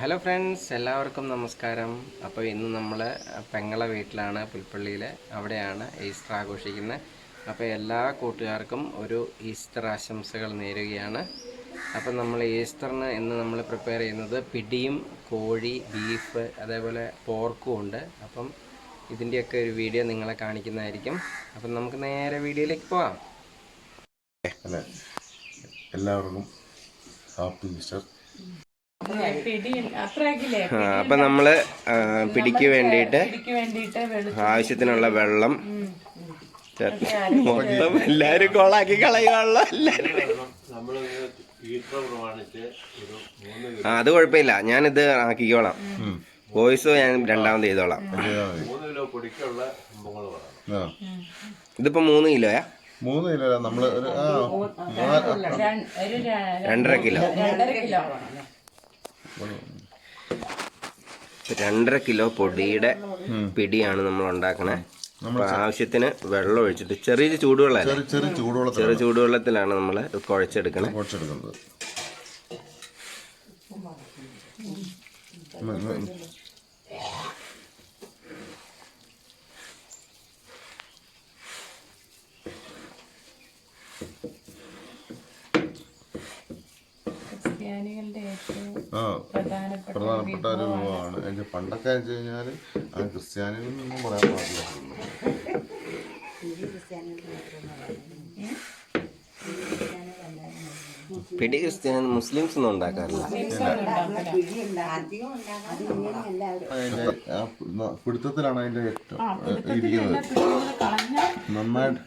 Hello friends, എല്ലാവർക്കും നമസ്കാരം. അപ്പോൾ ഇന്ന് നമ്മൾ പെങ്ങളെ വീട്ടിലാണ്, പുൽപ്പള്ളിയിൽ. അവിടെയാണ് ഈസ്റ്റർ ആഘോഷിക്കുന്നത്. അപ്പോൾ എല്ലാ കൂട്ടുകാർക്കും ഒരു ഈസ്റ്റർ ആശംസകൾ നേരുകയാണ്. അപ്പം നമ്മൾ ഈസ്റ്ററിന് ഇന്ന് നമ്മൾ പ്രിപ്പയർ ചെയ്യുന്നത് പിടിയും, കോഴി, ബീഫ്, അതേപോലെ പോർക്കും ഉണ്ട്. അപ്പം ഇതിൻ്റെയൊക്കെ ഒരു വീഡിയോ നിങ്ങളെ കാണിക്കുന്നതായിരിക്കും. അപ്പം നമുക്ക് നേരെ വീഡിയോയിലേക്ക് പോകാം. എല്ലാവർക്കും ഹാപ്പി ഈസ്റ്റർ. അപ്പം നമ്മൾ പിടിക്ക് വേണ്ടിയിട്ട് ആവശ്യത്തിനുള്ള വെള്ളം മൊത്തം എല്ലാവരും കോളാക്കി കളയുവാണല്ലോ. അത് കുഴപ്പമില്ല, ഞാനിത് ആക്കിക്കോളാം. വോയിസ് ഞാൻ രണ്ടാമത് ചെയ്തോളാം. ഇതിപ്പോ 3 കിലോയാ? 3 കിലോ നമ്മള് 2.5 കിലോ. 2.5 കിലോ പൊടിയുടെ പിടിയാണ് നമ്മൾ ഉണ്ടാക്കണേ. അപ്പൊ ആവശ്യത്തിന് വെള്ളം ഒഴിച്ചിട്ട് ചെറിയ ചൂടുവെള്ളത്തിലാണ് നമ്മൾ കുഴച്ചെടുക്കണേ. പ്രധാനപ്പെട്ട ഒരു വിഭവമാണ്. അതിന്റെ പണ്ടൊക്കെ വെച്ച് കഴിഞ്ഞാല് ക്രിസ്ത്യാനികളൊന്നും പറയാൻ പാടില്ല. പിടി ക്രിസ്ത്യാനി, മുസ്ലിംസ് ഒന്നും ഉണ്ടാക്കാറില്ല. പിടുത്തത്തിലാണ് അതിന്റെ ഏറ്റവും ഇരിക്കുന്നത്. നന്നായിട്ട്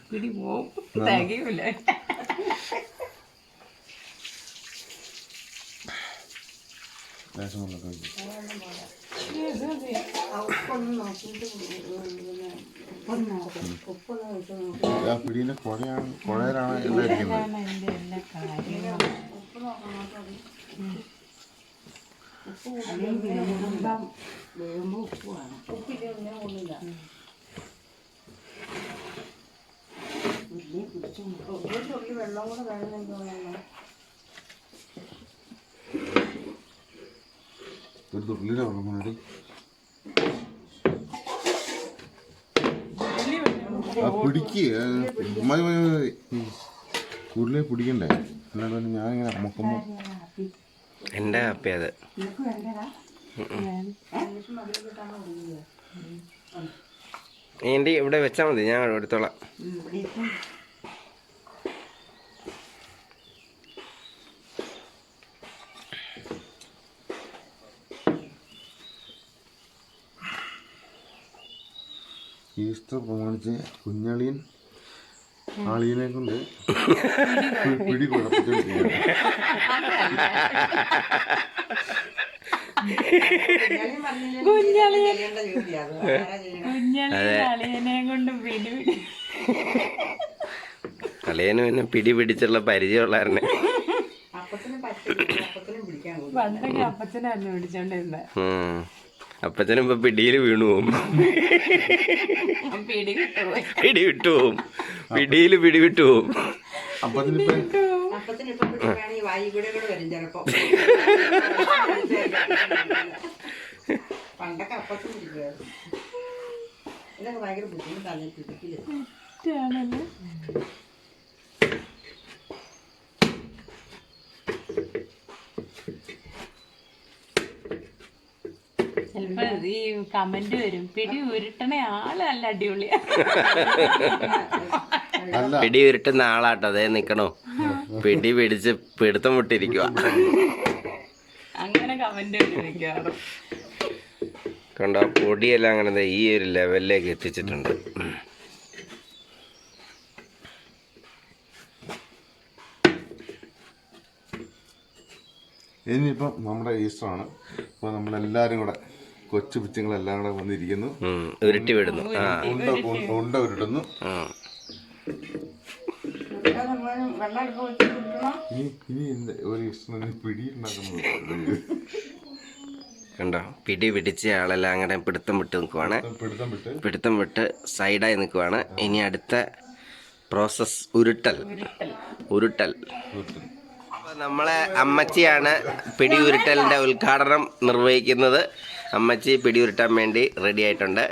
ആ പിടീന്റെ കുഴയിലാണ് എല്ലാം ഇരിക്കുന്നത്. വെള്ളം കൂടെ വേണമെന്ന് ഒരു തുള്ളിയിലെ വെള്ളം കൊണ്ടി പിടിക്ക്. മതി ഉരുളെ പിടിക്കണ്ടേ? അല്ലാണ്ട് ഞാനിങ്ങനെ അമ്മക്കുമ്പോ എന്റെ കാപ്പി അത്. എന്റെ ഇവിടെ വെച്ചാൽ മതി, ഞാൻ എടുത്തോളാം. ഈസ്റ്റർ പ്രമാണിച്ച് കുഞ്ഞളിയൻ ആളിയനെ കൊണ്ട് പിടി കുഴപ്പത്തിരിക്കുകയാണ്. അളിയന് പിന്നെ പിടി പിടിച്ചുള്ള പരിചയമുള്ളായിരുന്നെ. അപ്പച്ചനും ഇപ്പൊ പിടിയിൽ വീണു പോവും. പിടി വിട്ടുപോവും, പിടിയിൽ പിടി വിട്ടുപോവും. പണ്ടൊക്കെ അപ്പത്തിന് പിടിക്കുമായിരുന്നു. ഇതൊക്കെ ഭയങ്കര ബുദ്ധിമുട്ടാണ് പിടിക്കില്ല. ചിലപ്പോ ഈ കമന്റ് വരും, പിടി ഉരുട്ടണ ആള് നല്ല അടിപൊളിയാ. പിടി ഉരുട്ടുന്ന ആളാട്ടോ, അതേ നിക്കണോ, പിടി പിടിച്ച് പിടുത്തം വിട്ടിരിക്കുക. അങ്ങനെ കമന്റ് വരും. കണ്ടോ, പൊടിയെല്ലാം അങ്ങനെ ഈ ഒരു ലെവലിലേക്ക് എത്തിച്ചിട്ടുണ്ട്. ഇനിയിപ്പം നമ്മുടെ ഈസ്റ്റർ ആണ്. അപ്പോൾ നമ്മളെല്ലാവരും കൂടെ കൊച്ചു പിച്ചുങ്ങളെല്ലാം കൂടെ വന്നിരിക്കുന്നു. ഉരുട്ടി വിടുന്നു, ഉണ്ട ഉരുട്ടുന്നു. ഇനി ഒരു ഈസ്റ്ററിന് പിടിയുണ്ടാക്കുന്നത് കണ്ടോ, പിടി പിടിച്ച ആളെല്ലാം അങ്ങനെ പിടുത്തം വിട്ട് നിൽക്കുവാണ്. പിടുത്തം വിട്ട് സൈഡായി നിൽക്കുവാണ്. ഇനി അടുത്ത പ്രോസസ് ഉരുട്ടൽ. നമ്മളെ അമ്മച്ചിയാണ് പിടിയുരുട്ടലിന്റെ ഉദ്ഘാടനം നിർവഹിക്കുന്നത്. അമ്മച്ചി പിടിയുരുട്ടാൻ വേണ്ടി റെഡി ആയിട്ടുണ്ട്.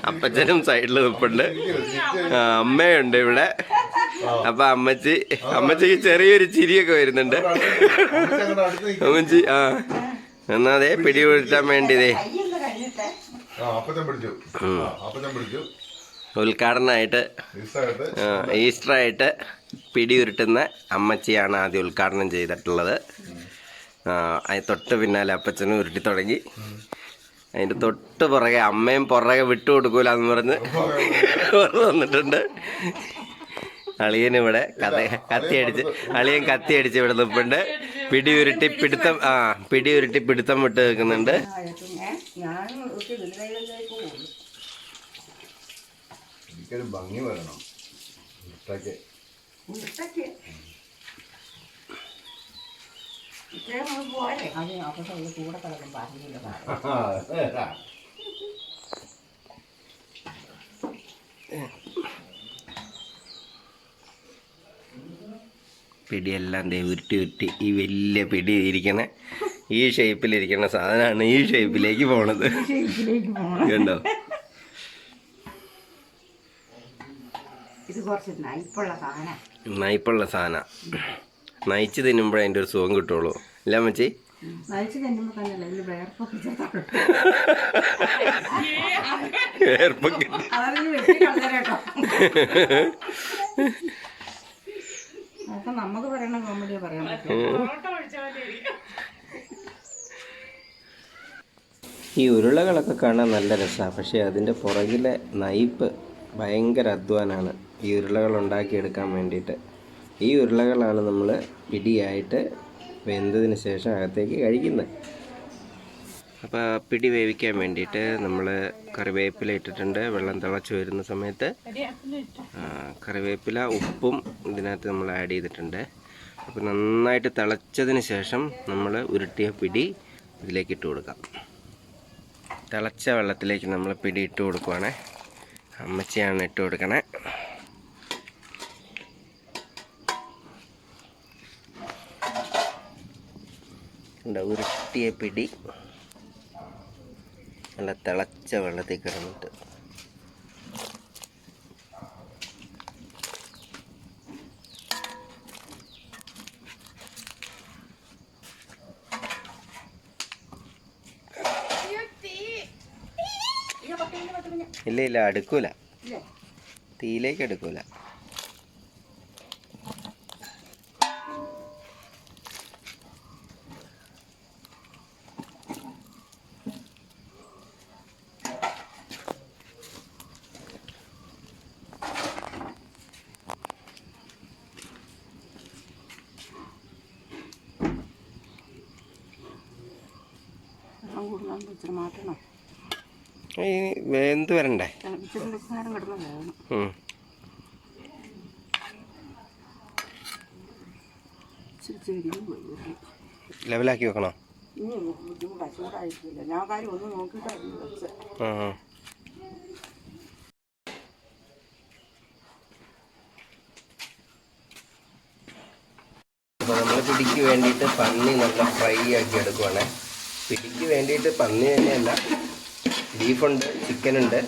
അപ്പച്ചനും സൈഡിൽ നിൽപ്പുണ്ട്. അമ്മയുണ്ട് ഇവിടെ. അപ്പൊ അമ്മച്ചിക്ക് ചെറിയൊരു ചിരിയൊക്കെ വരുന്നുണ്ട്. അമ്മച്ചി എന്നാതെ പിടിയുരുട്ടാൻ വേണ്ടിയതേ ഉദ്ഘാടനമായിട്ട് ഈസ്റ്ററായിട്ട് പിടിയുരുട്ടുന്ന അമ്മച്ചിയാണ് ആദ്യം ഉദ്ഘാടനം ചെയ്തിട്ടുള്ളത്. അതിന് തൊട്ട് പിന്നാലെ അപ്പച്ചനും ഉരുട്ടി തുടങ്ങി. അതിൻ്റെ തൊട്ട് പുറകെ അമ്മയും പുറകെ വിട്ടുകൊടുക്കൂല എന്ന് പറഞ്ഞ് വന്നിട്ടുണ്ട്. അളിയനിവിടെ കത്തിയടിച്ച് ഇവിടെ നിൽപ്പുണ്ട്. പിടിയുരുട്ടി പിടുത്തം വിട്ട് നിൽക്കുന്നുണ്ട്. ഭംഗി വരണം. പിടിയെല്ലാം ഉരുട്ടി ഈ വലിയ പിടി ഇരിക്കണ ഈ ഷേപ്പിലിരിക്കുന്ന സാധനമാണ് ഈ ഷേപ്പിലേക്ക് പോണത്. കണ്ടോ? ഇത് കുറച്ച് നയിപ്പുള്ള സാധന. നയിച്ച് തിന്നുമ്പോഴേ അതിൻ്റെ ഒരു സുഖം കിട്ടുള്ളൂ. അല്ല അമ്മച്ചി? നയിച്ച് തിന്നുമ്പോൾ തന്നെയല്ല ഇതിൽ വേർപ്പൊക്കെ അപ്പൊ നമുക്ക് പറയണ കോമഡിയെ പറയാൻ പറ്റും. ഈ ഉരുളകളൊക്കെ കാണാൻ നല്ല രസമാണ്. പക്ഷേ അതിൻ്റെ പുറകിലെ നയിപ്പ് ഭയങ്കര അധ്വാനമാണ് ഈ ഉരുളകൾ ഉണ്ടാക്കിയെടുക്കാൻ വേണ്ടിയിട്ട്. ഈ ഉരുളകളാണ് നമ്മൾ പിടിയായിട്ട് വെന്തതിന് ശേഷം അകത്തേക്ക് കഴിക്കുന്നത്. അപ്പോൾ പിടി വേവിക്കാൻ വേണ്ടിയിട്ട് നമ്മൾ കറിവേപ്പില ഇട്ടിട്ടുണ്ട്. വെള്ളം തിളച്ച് വരുന്ന സമയത്ത് കറിവേപ്പില ഉപ്പും ഇതിനകത്ത് നമ്മൾ ആഡ് ചെയ്തിട്ടുണ്ട്. അപ്പോൾ നന്നായിട്ട് തിളച്ചതിന് ശേഷം നമ്മൾ ഉരുട്ടിയ പിടി ഇതിലേക്ക് ഇട്ട് കൊടുക്കാം. തിളച്ച വെള്ളത്തിലേക്ക് നമ്മൾ പിടി ഇട്ട് കൊടുക്കുവാണ്. അമ്മച്ചിയാണ് ഇട്ട് കൊടുക്കണേ. ഉരുട്ടിയ പിടി നല്ല തിളച്ച വെള്ളത്തിൽ കിടന്നിട്ട് ഇല്ല അടുക്കൂല, തീയിലേക്ക് എടുക്കൂല. മാറ്റണം. ഈ വെന്ത് വരണ്ടേ? ലെവലാക്കി വെക്കണോ? ഞാൻ കാര്യം ഒന്ന് നോക്കിയിട്ടായിരുന്നു വെച്ചത്. അപ്പോൾ നമ്മൾ പിടിക്ക് വേണ്ടിയിട്ട് പന്നി നല്ല ഫ്രൈ ആക്കി എടുക്കുവാണ്. പിടിക്ക് വേണ്ടിയിട്ട് പന്നി തന്നെയല്ല, ബീഫുണ്ട്, ചിക്കനുണ്ട്,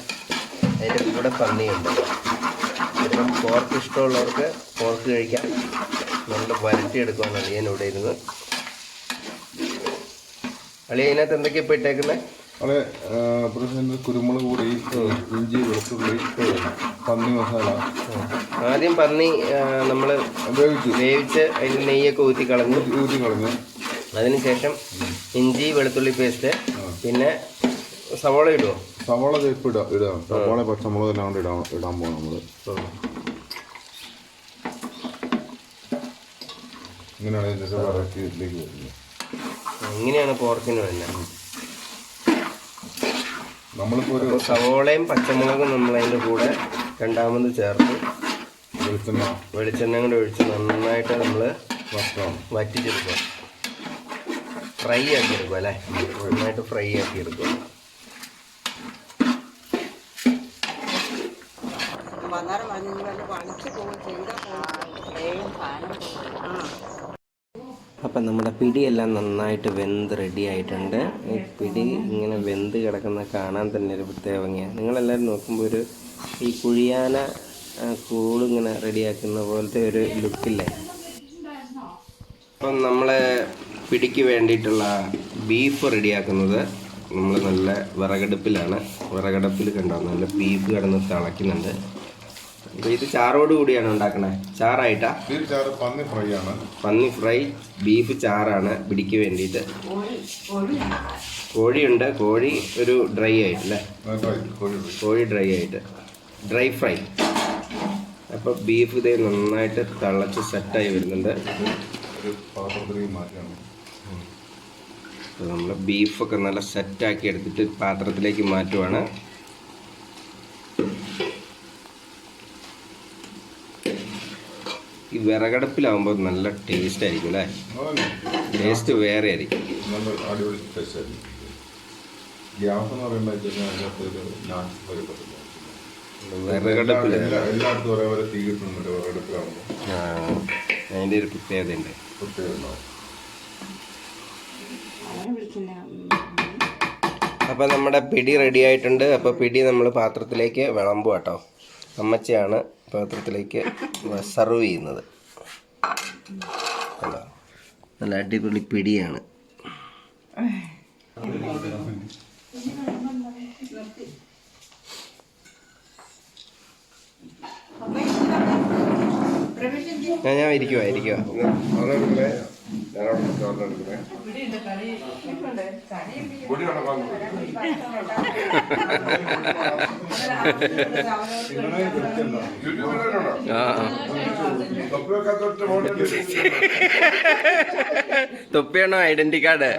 അതിൻ്റെ കൂടെ പന്നിയുണ്ട്. ഇപ്പം പോർക്ക് ഇഷ്ടമുള്ളവർക്ക് പോർക്ക് കഴിക്കാം. നമ്മൾ വരട്ടിയെടുക്കുവാണ് അളിയനിവിടെ ഇരുന്ന്. അളിയ ഇതിനകത്ത് എന്തൊക്കെയാണ് ഇപ്പോൾ ഇട്ടേക്കുന്നത്? അവിടെ കുരുമുളക് പൊടി, ഇഞ്ചി, വെളുത്തുള്ളി, പന്നി മസാല. ആദ്യം പന്നി നമ്മൾ വേവിച്ച് അതിൽ നെയ്യൊക്കെ ഊറ്റി കളഞ്ഞു. അതിനുശേഷം ഇഞ്ചി വെളുത്തുള്ളി പേസ്റ്റ്, പിന്നെ സവോള ഇടുമോ? സവോള ചേർപ്പ് ഇടാം. സവോള പച്ചമുളക് എല്ലാം കൊണ്ട് ഇടാൻ പോകാം നമ്മൾ. ഇങ്ങനെയാണ് ഇതിൻ്റെ വെറൈറ്റിയിലേക്ക് വരുന്നത്. ഇങ്ങനെയാണ് പോർക്കിന് വരുന്നത്. നമ്മളിപ്പോൾ ഒരു സവോളയും പച്ചമുളകും നമ്മൾ അതിൻ്റെ കൂടെ രണ്ടാമത് ചേർത്ത് വെളിച്ചെണ്ണ കൂടെ ഒഴിച്ച് നന്നായിട്ട് നമ്മൾ വറ്റിച്ചെടുക്കുക. ഫ്രൈ ആക്കി എടുക്കുക അല്ലേ? നന്നായിട്ട് ഫ്രൈ ആക്കി എടുക്കുക. അപ്പം നമ്മുടെ പിടിയെല്ലാം നന്നായിട്ട് വെന്ത് റെഡി ആയിട്ടുണ്ട്. ഈ പിടി ഇങ്ങനെ വെന്ത് കിടക്കുന്ന കാണാൻ തന്നെ ഒരു പ്രത്യേക ഭംഗിയാണ്. നിങ്ങളെല്ലാവരും നോക്കുമ്പോൾ ഒരു ഈ കുഴിയാന കൂളിങ്ങനെ റെഡിയാക്കുന്ന പോലത്തെ ഒരു ലുക്കില്ലേ. അപ്പം നമ്മൾ പിടിക്ക് വേണ്ടിയിട്ടുള്ള ബീഫ് റെഡിയാക്കുന്നത് നമ്മൾ നല്ല വിറകടുപ്പിലാണ്. വിറകടുപ്പിൽ കണ്ടോ നല്ല ബീഫ് കിടന്ന് തിളയ്ക്കുന്നുണ്ട്. അപ്പോൾ ഇത് ചാറോട് കൂടിയാണ് ഉണ്ടാക്കണേ. ചാറായിട്ടാ? പന്നി ഫ്രൈ ആണ്. പന്നി ഫ്രൈ, ബീഫ് ചാറാണ് പിടിക്ക് വേണ്ടിയിട്ട്. കോഴിയുണ്ട്. കോഴി ഒരു ഡ്രൈ ആയിട്ടല്ലേ? കോഴി ഡ്രൈ ആയിട്ട്, ഡ്രൈ ഫ്രൈ. അപ്പോൾ ബീഫ് ഇതേ നന്നായിട്ട് തിളച്ച് സെറ്റായി വരുന്നുണ്ട്. അപ്പോൾ നമ്മൾ ബീഫൊക്കെ നല്ല സെറ്റാക്കി എടുത്തിട്ട് പാത്രത്തിലേക്ക് മാറ്റുവാണ്. ഈ വിറകടുപ്പിലാവുമ്പോൾ നല്ല ടേസ്റ്റ് ആയിരിക്കും അല്ലേ? ടേസ്റ്റ് വേറെ ആയിരിക്കും. അടിപൊളി ടേസ്റ്റ് ആയിരിക്കും. ഗ്യാസ് എന്ന് പറയുമ്പോൾ വിറകടുപ്പിൽ എല്ലായിടത്തും ഒരേപോലെ തീ കിട്ടുന്നുണ്ട്. വിറകടുപ്പിലാവുമ്പോൾ അതിൻ്റെ ഒരു പ്രത്യേകതയുണ്ട്. അപ്പോൾ നമ്മുടെ പിടി റെഡി ആയിട്ടുണ്ട്. അപ്പോൾ പിടി നമ്മൾ പാത്രത്തിലേക്ക് വിളമ്പും കേട്ടോ. അമ്മച്ചിയാണ് പാത്രത്തിലേക്ക് സെർവ് ചെയ്യുന്നത്. നല്ല അടിപൊളി പിടിയാണ്. ഞാൻ ഇരിക്കുവാ. തൊപ്പിയാണോ ഐഡന്റി കാർഡ്?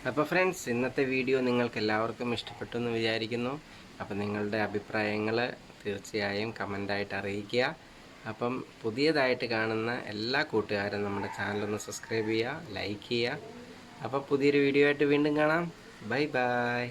അപ്പോൾ ഫ്രണ്ട്സ്, ഇന്നത്തെ വീഡിയോ നിങ്ങൾക്ക് എല്ലാവർക്കും ഇഷ്ടപ്പെട്ടു എന്ന് വിചാരിക്കുന്നു. അപ്പം നിങ്ങളുടെ അഭിപ്രായങ്ങൾ തീർച്ചയായും കമൻ്റായിട്ട് അറിയിക്കുക. അപ്പം പുതിയതായിട്ട് കാണുന്ന എല്ലാ കൂട്ടുകാരും നമ്മുടെ ചാനലൊന്ന് സബ്സ്ക്രൈബ് ചെയ്യുക, ലൈക്ക് ചെയ്യുക. അപ്പോൾ പുതിയൊരു വീഡിയോ ആയിട്ട് വീണ്ടും കാണാം. Bye bye.